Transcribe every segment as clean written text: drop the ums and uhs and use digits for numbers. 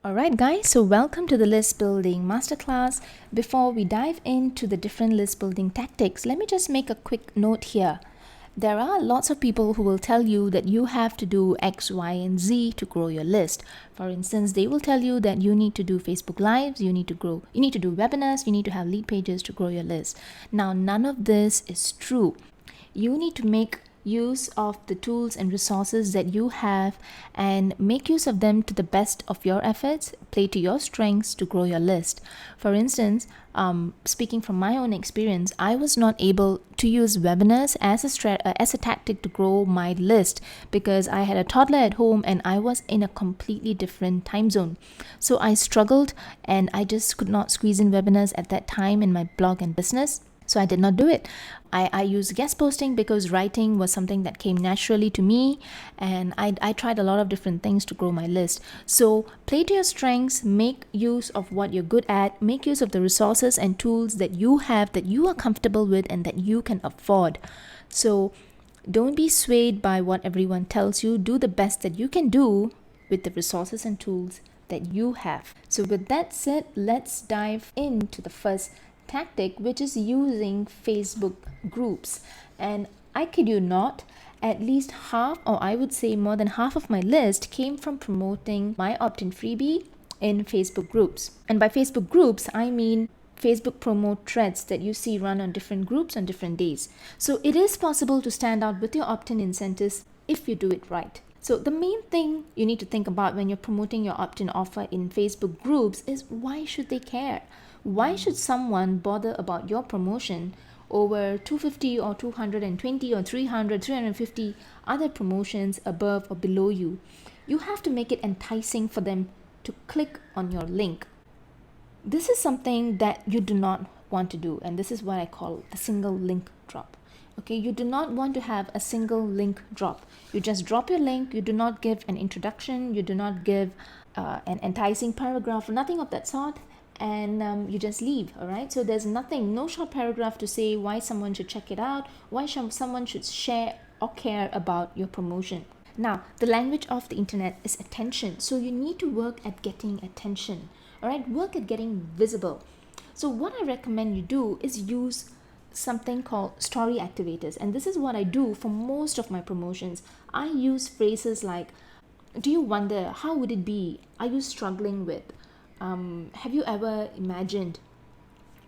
Alright guys, so welcome to the list building masterclass. Before we dive into the different list building tactics, let me just make a quick note here. There are lots of people who will tell you that you have to do X, Y, and Z to grow your list. For instance, they will tell you that you need to do Facebook Lives, you need to do webinars, you need to have lead pages to grow your list. Now, none of this is true. You need to make use of the tools and resources that you have and make use of them to the best of your efforts, play to your strengths to grow your list. For instance, speaking from my own experience, I was not able to use webinars as a tactic to grow my list because I had a toddler at home and I was in a completely different time zone. So I struggled and I just could not squeeze in webinars at that time in my blog and business. So I did not do it. I used guest posting because writing was something that came naturally to me, and I tried a lot of different things to grow my list. So play to your strengths, make use of what you're good at, make use of the resources and tools that you have that you are comfortable with and that you can afford. So don't be swayed by what everyone tells you. Do the best that you can do with the resources and tools that you have. So with that said, let's dive into the first tactic, which is using Facebook groups. And I kid you not, at least half, or I would say more than half of my list came from promoting my opt-in freebie in Facebook groups. And by Facebook groups, I mean Facebook promo threads that you see run on different groups on different days. So it is possible to stand out with your opt-in incentives if you do it right. So the main thing you need to think about when you're promoting your opt-in offer in Facebook groups is, why should they care? Why should someone bother about your promotion over 250 or 220 or 300, 350 other promotions above or below you? You have to make it enticing for them to click on your link. This is something that you do not want to do, and this is what I call the single link drop. Okay, you do not want to have a single link drop. You just drop your link, you do not give an introduction, you do not give an enticing paragraph, nothing of that sort, and you just leave. All right, so there's no short paragraph to say why someone should check it out, why someone should share or care about your promotion. Now, the language of the internet is attention, so you need to work at getting attention. All right, work at getting visible. So what I recommend you do is use something called story activators, and this is what I do for most of my promotions. I use phrases like, do you wonder, how would it be, are you struggling with, have you ever imagined?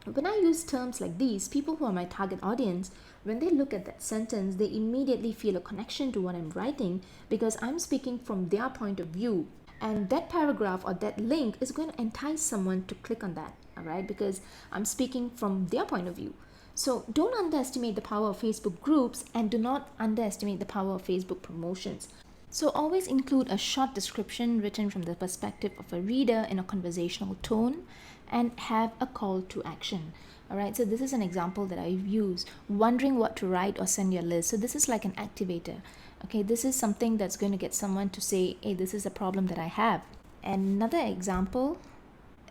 When I use terms like these, people who are my target audience, when they look at that sentence, they immediately feel a connection to what I'm writing because I'm speaking from their point of view. And that paragraph or that link is going to entice someone to click on that, all right? Because I'm speaking from their point of view. So don't underestimate the power of Facebook groups, and do not underestimate the power of Facebook promotions. So always include a short description written from the perspective of a reader in a conversational tone, and have a call to action. All right, so this is an example that I've used. Wondering what to write or send your list. So this is like an activator. Okay, this is something that's going to get someone to say, hey, this is a problem that I have. And another example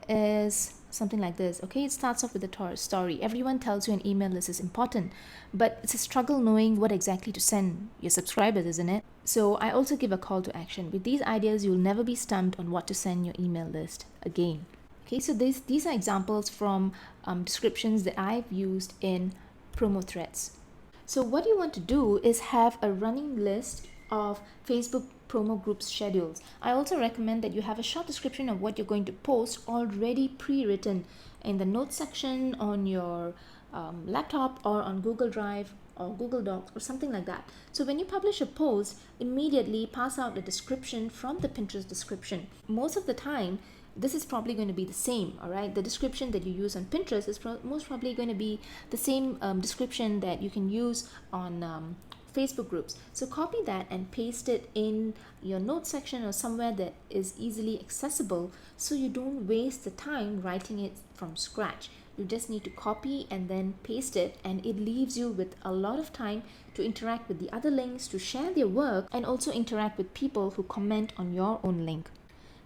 is something like this. Okay, it starts off with a story. Everyone tells you an email list is important, but it's a struggle knowing what exactly to send your subscribers, isn't it? So I also give a call to action. With these ideas, you'll never be stumped on what to send your email list again. Okay, so these are examples from descriptions that I've used in promo threads. So what you want to do is have a running list of Facebook promo groups schedules. I also recommend that you have a short description of what you're going to post already pre-written in the notes section on your laptop or on Google Drive or Google Docs or something like that. So when you publish a post, immediately pass out a description from the Pinterest description. Most of the time, this is probably going to be the same, all right? The description that you use on Pinterest is most probably going to be the same description that you can use on Facebook groups. So copy that and paste it in your notes section or somewhere that is easily accessible, so you don't waste the time writing it from scratch. You just need to copy and then paste it, and it leaves you with a lot of time to interact with the other links, to share their work, and also interact with people who comment on your own link.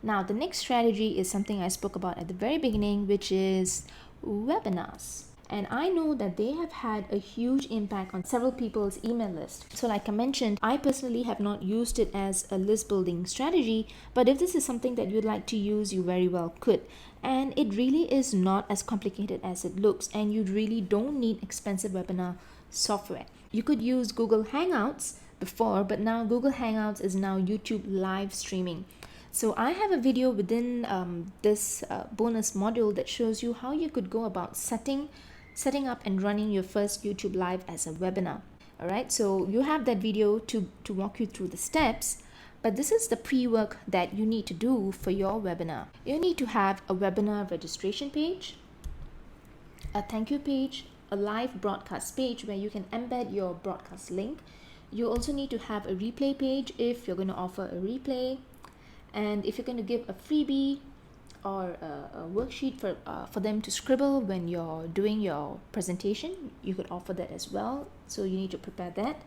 Now, the next strategy is something I spoke about at the very beginning, which is webinars. and I know that they have had a huge impact on several people's email list. So like I mentioned, I personally have not used it as a list building strategy, but if this is something that you'd like to use, you very well could. And it really is not as complicated as it looks, and you really don't need expensive webinar software. You could use Google Hangouts before, but now Google Hangouts is now YouTube live streaming. So I have a video within this bonus module that shows you how you could go about setting up and running your first YouTube live as a webinar. All right, so you have that video to walk you through the steps, but this is the pre-work that you need to do for your webinar. You need to have a webinar registration page, a thank you page, a live broadcast page where you can embed your broadcast link. You also need to have a replay page if you're going to offer a replay. And if you're going to give a freebie or a worksheet for them to scribble when you're doing your presentation, you could offer that as well. So you need to prepare that.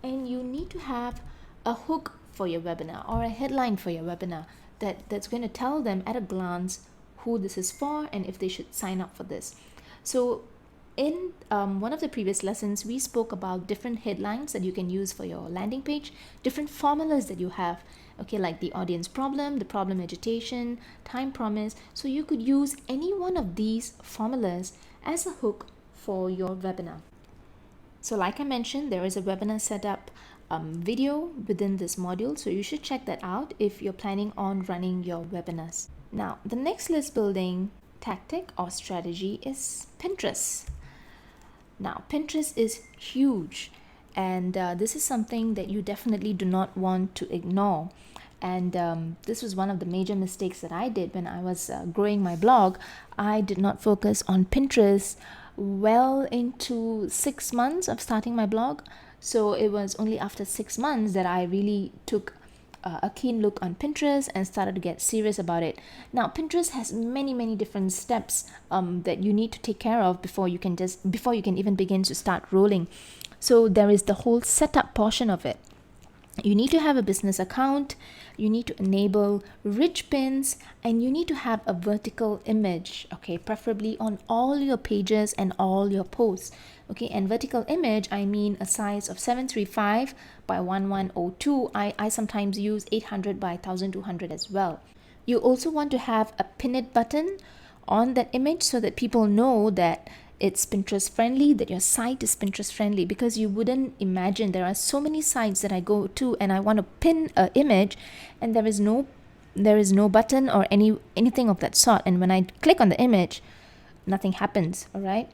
And you need to have a hook for your webinar or a headline for your webinar that's going to tell them at a glance who this is for and if they should sign up for this. So in one of the previous lessons, we spoke about different headlines that you can use for your landing page, different formulas that you have, okay, like the audience problem, the problem agitation, time promise. So you could use any one of these formulas as a hook for your webinar. So like I mentioned, there is a webinar setup video within this module, so you should check that out if you're planning on running your webinars. Now, the next list building tactic or strategy is Pinterest. Now, Pinterest is huge, and this is something that you definitely do not want to ignore. And this was one of the major mistakes that I did when I was growing my blog. I did not focus on Pinterest well into 6 months of starting my blog. So it was only after 6 months that I really took a keen look on Pinterest and started to get serious about it. Now, Pinterest has many different steps that you need to take care of before you can even begin to start rolling. So there is the whole setup portion of it. You need to have a business account, you need to enable rich pins, and you need to have a vertical image, okay, preferably on all your pages and all your posts. Okay, and vertical image, I mean a size of 735 by 1102. I sometimes use 800 by 1200 as well. You also want to have a pin it button on that image so that people know that it's Pinterest friendly, that your site is Pinterest friendly, because you wouldn't imagine there are so many sites that I go to and I want to pin an image and there is no button or anything of that sort, and when I click on the image, nothing happens. All right,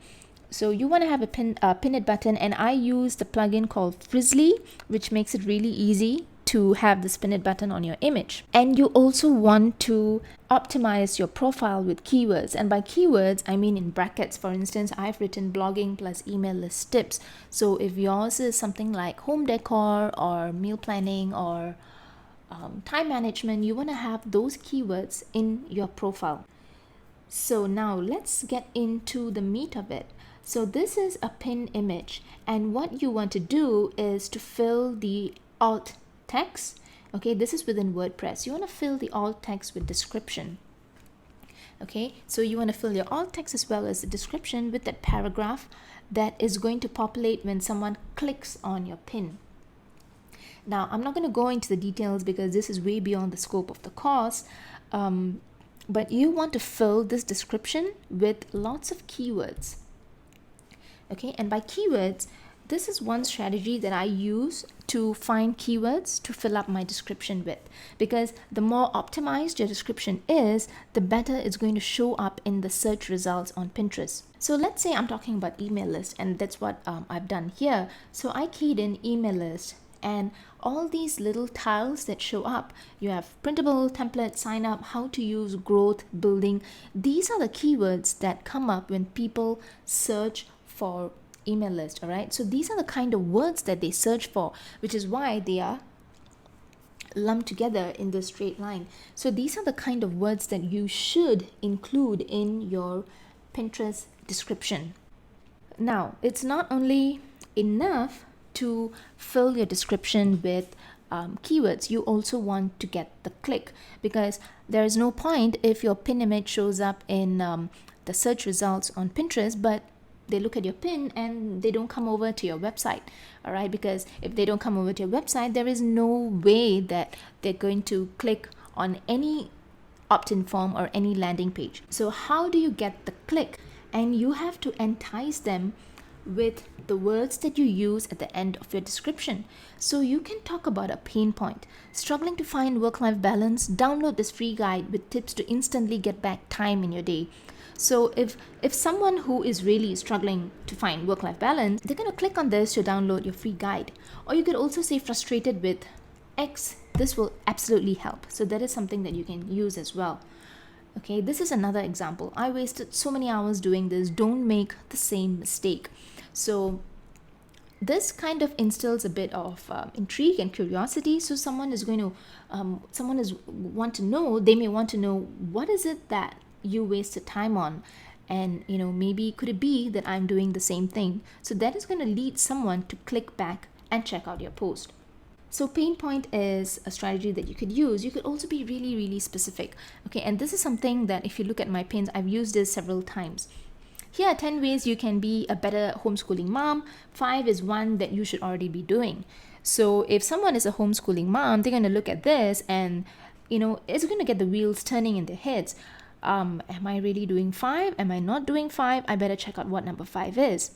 so you want to have a pin it button, and I use the plugin called Frizzly, which makes it really easy to have this pin it button on your image. And you also want to optimize your profile with keywords, and by keywords I mean in brackets. For instance, I've written blogging plus email list tips. So if yours is something like home decor or meal planning or time management, you want to have those keywords in your profile. So now let's get into the meat of it. So this is a pin image, and what you want to do is to fill the alt text. Okay, this is within WordPress. You want to fill the alt text with description. Okay, so you want to fill your alt text as well as the description with that paragraph that is going to populate when someone clicks on your pin. Now, I'm not going to go into the details because this is way beyond the scope of the course, but you want to fill this description with lots of keywords. Okay, and by keywords, this is one strategy that I use to find keywords to fill up my description with, because the more optimized your description is, the better it's going to show up in the search results on Pinterest. So let's say I'm talking about email list, and that's what I've done here. So I keyed in email list, and all these little tiles that show up, you have printable, template, sign up, how to use, growth, building. These are the keywords that come up when people search for email list. All right, so these are the kind of words that they search for, which is why they are lumped together in this straight line. So these are the kind of words that you should include in your Pinterest description. Now, it's not only enough to fill your description with keywords, you also want to get the click, because there is no point if your pin image shows up in the search results on Pinterest, but they look at your pin and they don't come over to your website. All right, because if they don't come over to your website, there is no way that they're going to click on any opt-in form or any landing page. So how do you get the click? And you have to entice them with the words that you use at the end of your description. So you can talk about a pain point. Struggling to find work-life balance? Download this free guide with tips to instantly get back time in your day. So if someone who is really struggling to find work-life balance, they're going to click on this to download your free guide. Or you could also say frustrated with X. This will absolutely help. So that is something that you can use as well. Okay, this is another example. I wasted so many hours doing this. Don't make the same mistake. So this kind of instills a bit of intrigue and curiosity. So someone is going to, want to know. They may want to know, what is it that you wasted time on? And maybe could it be that I'm doing the same thing? So that is going to lead someone to click back and check out your post. So pain point is a strategy that you could use. You could also be really, really specific. Okay, and this is something that if you look at my pins, I've used this several times. Here are 10 ways you can be a better homeschooling mom. 5 is one that you should already be doing. So if someone is a homeschooling mom, they're going to look at this and, it's going to get the wheels turning in their heads. Am I really doing 5? Am I not doing 5? I better check out what number 5 is.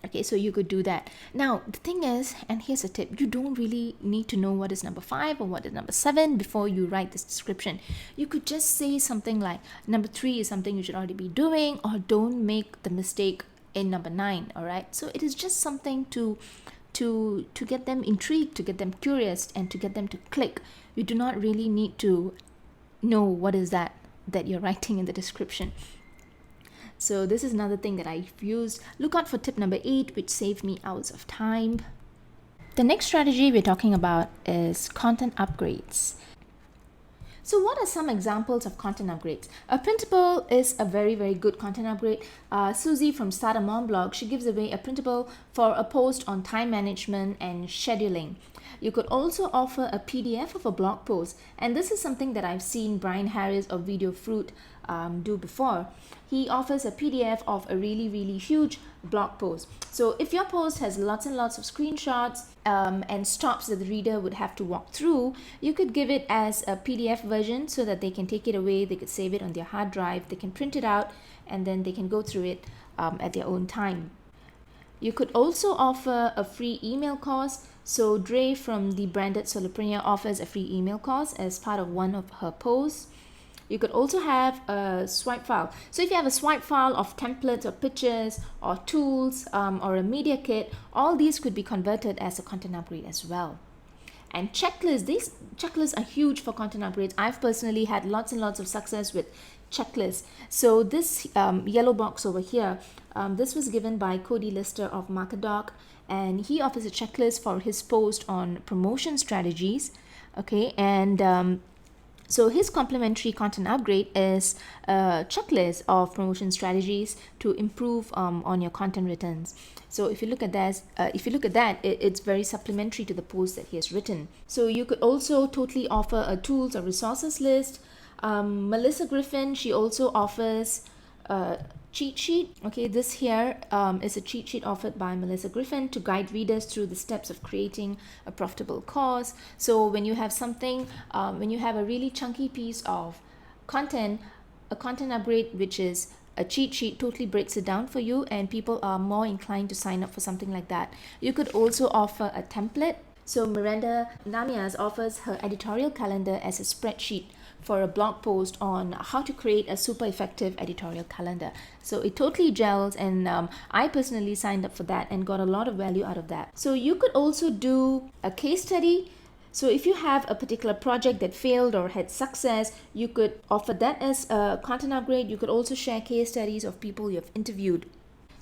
Okay, so you could do that. Now, the thing is, and here's a tip, you don't really need to know what is number 5 or what is number 7 before you write this description. You could just say something like, number 3 is something you should already be doing, or don't make the mistake in number 9, all right? So it is just something to get them intrigued, to get them curious, and to get them to click. You do not really need to know what is that you're writing in the description. So this is another thing that I've used. Look out for tip number 8, which saved me hours of time. The next strategy we're talking about is content upgrades. So what are some examples of content upgrades? A printable is a very, very good content upgrade. Susie from Starter Mom Blog, she gives away a printable for a post on time management and scheduling. You could also offer a PDF of a blog post, and this is something that I've seen Brian Harris of Video Fruit do before. He offers a PDF of a really, really huge blog post. So if your post has lots and lots of screenshots and stops that the reader would have to walk through, you could give it as a PDF version so that they can take it away, they could save it on their hard drive, they can print it out, and then they can go through it at their own time. You could also offer a free email course. So Dre from the Branded Solopreneur offers a free email course as part of one of her posts. You could also have a swipe file. So if you have a swipe file of templates or pictures or tools or a media kit, all these could be converted as a content upgrade as well. And checklists, these checklists are huge for content upgrades. I've personally had lots and lots of success with checklists. So this yellow box over here, this was given by Cody Lister of MarketDoc, and he offers a checklist for his post on promotion strategies. Okay, and so his complimentary content upgrade is a checklist of promotion strategies to improve on your content returns. So if you look at that, it's very supplementary to the post that he has written. So you could also totally offer a tools or resources list. Melissa Griffin, she also offers a cheat sheet. Okay, this here is a cheat sheet offered by Melissa Griffin to guide readers through the steps of creating a profitable course. So when you have something, when you have a really chunky piece of content, a content upgrade, which is a cheat sheet, totally breaks it down for you, and people are more inclined to sign up for something like that. You could also offer a template. So Miranda Namias offers her editorial calendar as a spreadsheet for a blog post on how to create a super effective editorial calendar. So it totally gels, and I personally signed up for that and got a lot of value out of that. So you could also do a case study. So if you have a particular project that failed or had success, you could offer that as a content upgrade. You could also share case studies of people you have interviewed.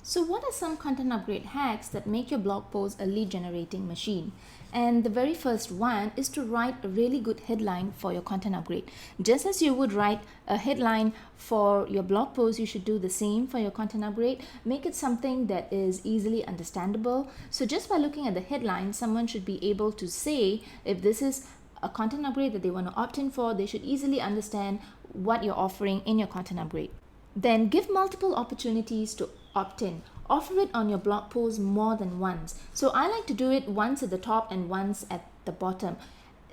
So what are some content upgrade hacks that make your blog post a lead generating machine? And the very first one is to write a really good headline for your content upgrade. Just as you would write a headline for your blog post, you should do the same for your content upgrade. Make it something that is easily understandable. So just by looking at the headline, someone should be able to say if this is a content upgrade that they want to opt in for, they should easily understand what you're offering in your content upgrade. Then give multiple opportunities to opt in. offer it on your blog post more than once. So I like to do it once at the top and once at the bottom.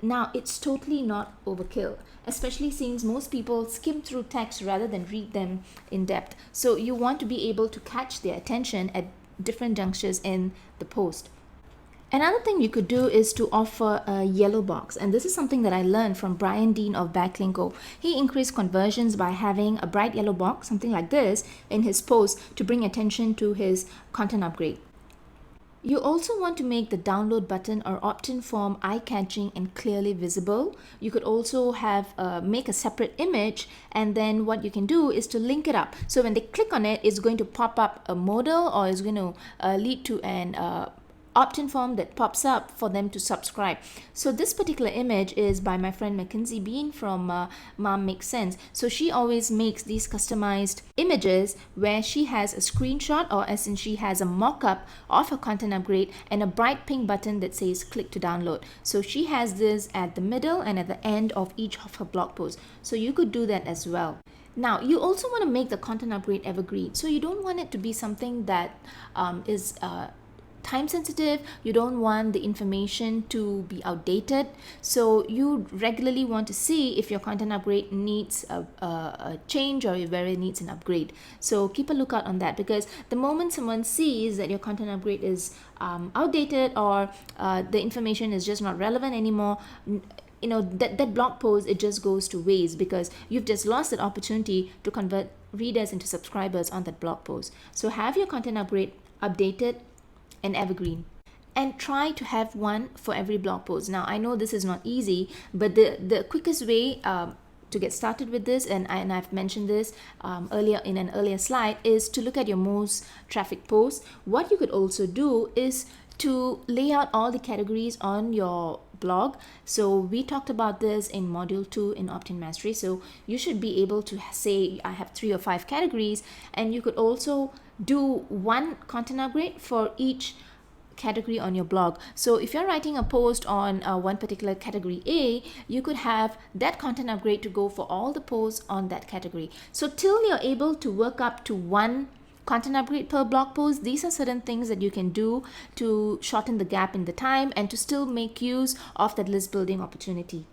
Now, it's totally not overkill, especially since most people skim through text rather than read them in depth. So you want to be able to catch their attention at different junctures in the post. Another thing you could do is to offer a yellow box, and this is something that I learned from Brian Dean of Backlinko. He increased conversions by having a bright yellow box, something like this, in his post to bring attention to his content upgrade. You also want to make the download button or opt-in form eye-catching and clearly visible. You could also have make a separate image, and then what you can do is to link it up. So when they click on it, it's going to pop up a modal, or it's going to lead to an opt-in form that pops up for them to subscribe. So this particular image is by my friend Mackenzie Bean from Mom Makes Sense. So she always makes these customized images where she has a screenshot, or as in she has a mock-up of her content upgrade and a bright pink button that says click to download. So she has this at the middle and at the end of each of her blog posts. So you could do that as well. Now, you also want to make the content upgrade evergreen. So you don't want it to be something that is time sensitive. You don't want the information to be outdated. So you regularly want to see if your content upgrade needs a change or where it needs an upgrade. So keep a lookout on that, because the moment someone sees that your content upgrade is outdated, or the information is just not relevant anymore, that blog post, it just goes to waste, because you've just lost that opportunity to convert readers into subscribers on that blog post. So have your content upgrade updated and evergreen, and try to have one for every blog post. Now, I know this is not easy, but the quickest way to get started with this, and I've mentioned this earlier in an earlier slide, is to look at your most traffic posts. What you could also do is to lay out all the categories on your blog. So we talked about this in module 2 in Opt-in Mastery. So you should be able to say I have 3 or 5 categories, and you could also do one content upgrade for each category on your blog. So if you're writing a post on one particular category A, you could have that content upgrade to go for all the posts on that category. So till you're able to work up to one content upgrade per blog post, these are certain things that you can do to shorten the gap in the time and to still make use of that list building opportunity.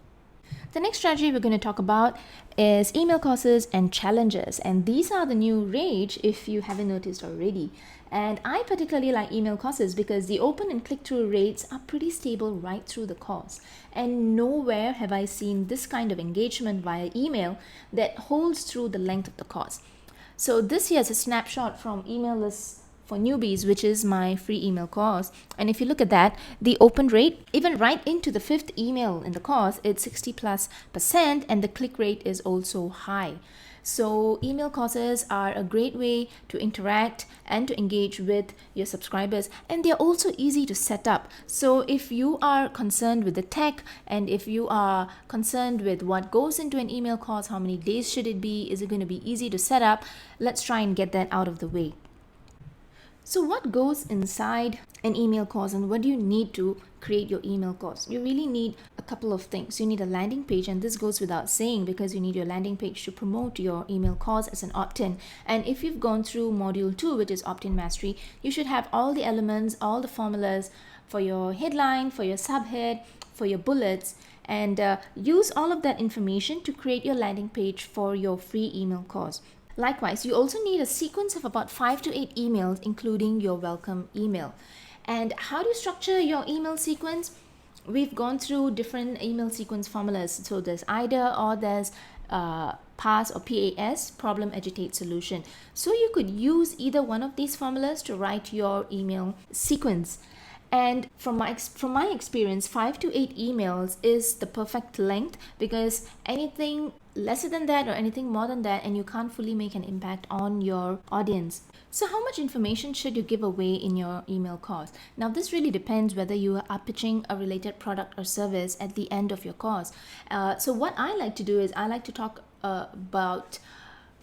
The next strategy we're going to talk about is email courses and challenges, and these are the new rage if you haven't noticed already. And I particularly like email courses because the open and click-through rates are pretty stable right through the course, and nowhere have I seen this kind of engagement via email that holds through the length of the course. So this here is a snapshot from Email Lists for Newbies, which is my free email course. And if you look at that, the open rate, even right into the 5th email in the course, it's 60+%, and the click rate is also high. So email courses are a great way to interact and to engage with your subscribers, and they're also easy to set up. So if you are concerned with the tech, and if you are concerned with what goes into an email course, how many days should it be, is it going to be easy to set up, let's try and get that out of the way. So what goes inside an email course, and what do you need to create your email course? You really need a couple of things. You need a landing page, and this goes without saying because you need your landing page to promote your email course as an opt-in. And if you've gone through module 2, which is Opt-in Mastery, you should have all the elements, all the formulas for your headline, for your subhead, for your bullets, and use all of that information to create your landing page for your free email course. Likewise, you also need a sequence of about 5 to 8 emails, including your welcome email. And how do you structure your email sequence? We've gone through different email sequence formulas. So there's either, or there's PAS or PAS, problem, agitate, solution. So you could use either one of these formulas to write your email sequence. And from my experience, 5 to 8 emails is the perfect length, because anything lesser than that or anything more than that, and you can't fully make an impact on your audience. So how much information should you give away in your email course? Now, this really depends whether you are pitching a related product or service at the end of your course. So what I like to do is I like to talk about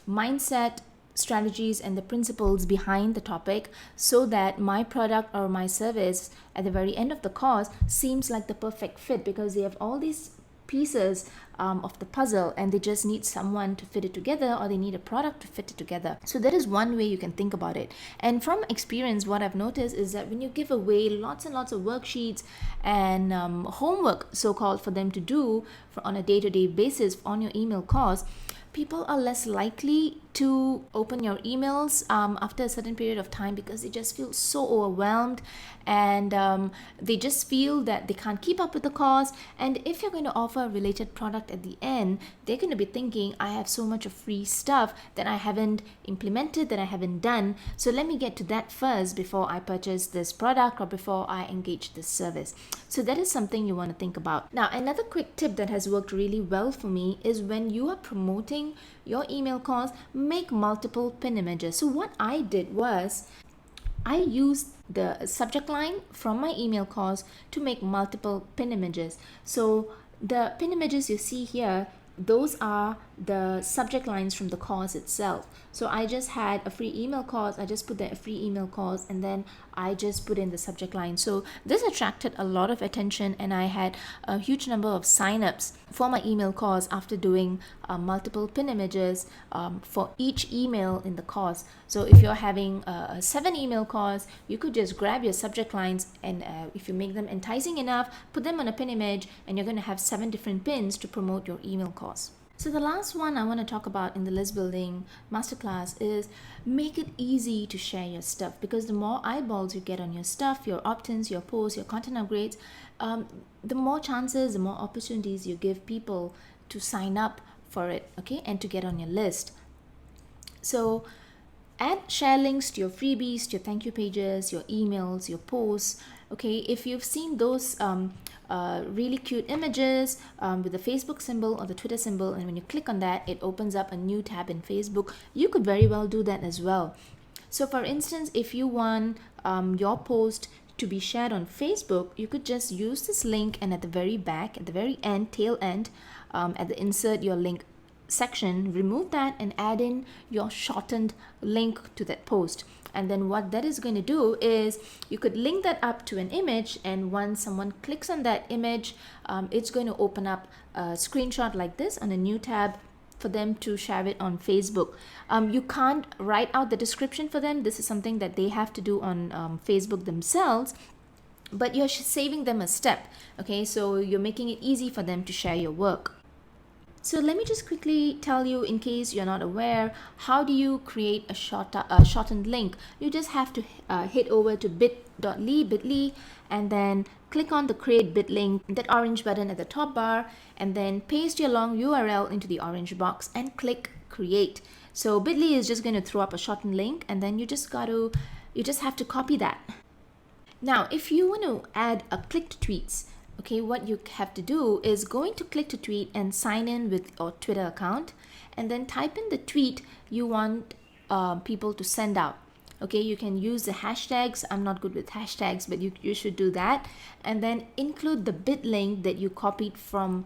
mindset, strategies, and the principles behind the topic, so that my product or my service at the very end of the course seems like the perfect fit, because they have all these pieces of the puzzle, and they just need someone to fit it together, or they need a product to fit it together. So that is one way you can think about it. And from experience, what I've noticed is that when you give away lots and lots of worksheets and homework, so-called, for them to do on a day-to-day basis on your email course, people are less likely to open your emails after a certain period of time, because they just feel so overwhelmed, and they just feel that they can't keep up with the course. And if you're going to offer a related product at the end, they're going to be thinking, I have so much of free stuff that I haven't implemented, that I haven't done, so let me get to that first before I purchase this product or before I engage this service. So that is something you want to think about. Now, another quick tip that has worked really well for me is when you are promoting your email course, make multiple pin images. So what I did was I used the subject line from my email course to make multiple pin images. So the pin images you see here, those are the subject lines from the course itself. So I just had a free email course, I just put there a free email course, and then I just put in the subject line. So this attracted a lot of attention, and I had a huge number of signups for my email course after doing multiple pin images for each email in the course. So if you're having a 7 email course, you could just grab your subject lines, and if you make them enticing enough, put them on a pin image, and you're going to have 7 different pins to promote your email course. So the last one I want to talk about in the list building masterclass is make it easy to share your stuff, because the more eyeballs you get on your stuff, your opt-ins, your posts, your content upgrades, the more chances, the more opportunities you give people to sign up for it, okay, and to get on your list. So add share links to your freebies, to your thank you pages, your emails, your posts. Okay, if you've seen those really cute images with the Facebook symbol or the Twitter symbol, and when you click on that, it opens up a new tab in Facebook, you could very well do that as well. So for instance, if you want your post to be shared on Facebook, you could just use this link, and at the very back, at the very end, tail end, at the insert your link section, remove that and add in your shortened link to that post. And then what that is going to do is you could link that up to an image, and once someone clicks on that image, it's going to open up a screenshot like this on a new tab for them to share it on Facebook. You can't write out the description for them. This is something that they have to do on Facebook themselves, but you're saving them a step. Okay, so you're making it easy for them to share your work. So let me just quickly tell you, in case you're not aware, how do you create a shortened link. You just have to head over to bit.ly, and then click on the create bit link, that orange button at the top bar, and then paste your long URL into the orange box and click create. So bit.ly is just going to throw up a shortened link, and then you just have to copy that. Now, if you want to add a click to tweets, okay, what you have to do is go into click to tweet and sign in with your Twitter account, and then type in the tweet you want people to send out. Okay, you can use the hashtags. I'm not good with hashtags, but you should do that, and then include the bit link that you copied from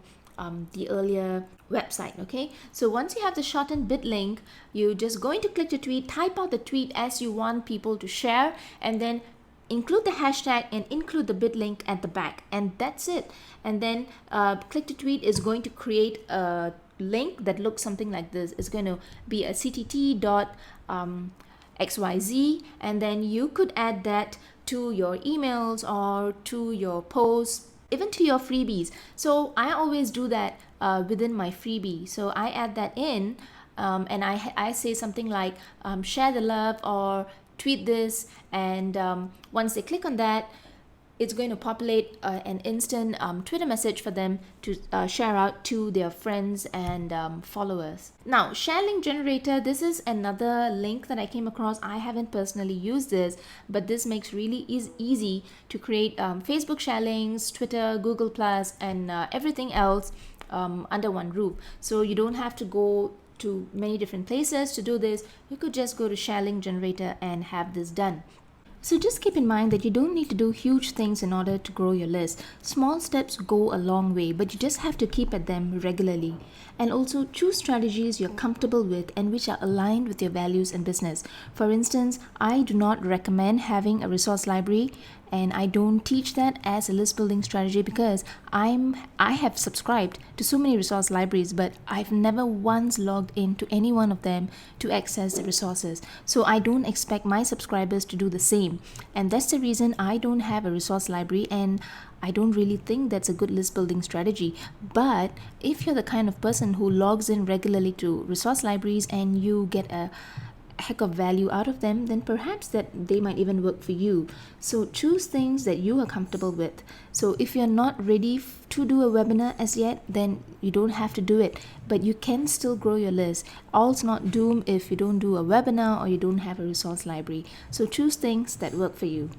the earlier website. Okay, so once you have the shortened bit link, you just go into click to tweet, type out the tweet as you want people to share, and then include the hashtag and include the bit link at the back, and that's it. And then click to tweet is going to create a link that looks something like this. It's going to be a ctt.xyz, and then you could add that to your emails or to your posts, even to your freebies. So I always do that within my freebie. So I add that in, and I say something like share the love or tweet this, and once they click on that, it's going to populate an instant Twitter message for them to share out to their friends and followers. Now, share link generator, this is another link that I came across. I haven't personally used this, but this makes really easy to create Facebook share links, Twitter, Google Plus, and everything else under one roof. So you don't have to go to many different places to do this. You could just go to share link generator and have this done. So just keep in mind that you don't need to do huge things in order to grow your list. Small steps go a long way, but you just have to keep at them regularly. And also choose strategies you're comfortable with and which are aligned with your values and business. For instance, I do not recommend having a resource library and I don't teach that as a list building strategy because I have subscribed to so many resource libraries, but I've never once logged into any one of them to access the resources. So I don't expect my subscribers to do the same, and that's the reason I don't have a resource library, and I don't really think that's a good list building strategy. But if you're the kind of person who logs in regularly to resource libraries and you get a heck of value out of them, then perhaps that they might even work for you. So choose things that you are comfortable with. So if you're not ready to do a webinar as yet, then you don't have to do it, but you can still grow your list. All's not doom if you don't do a webinar or you don't have a resource library. So choose things that work for you.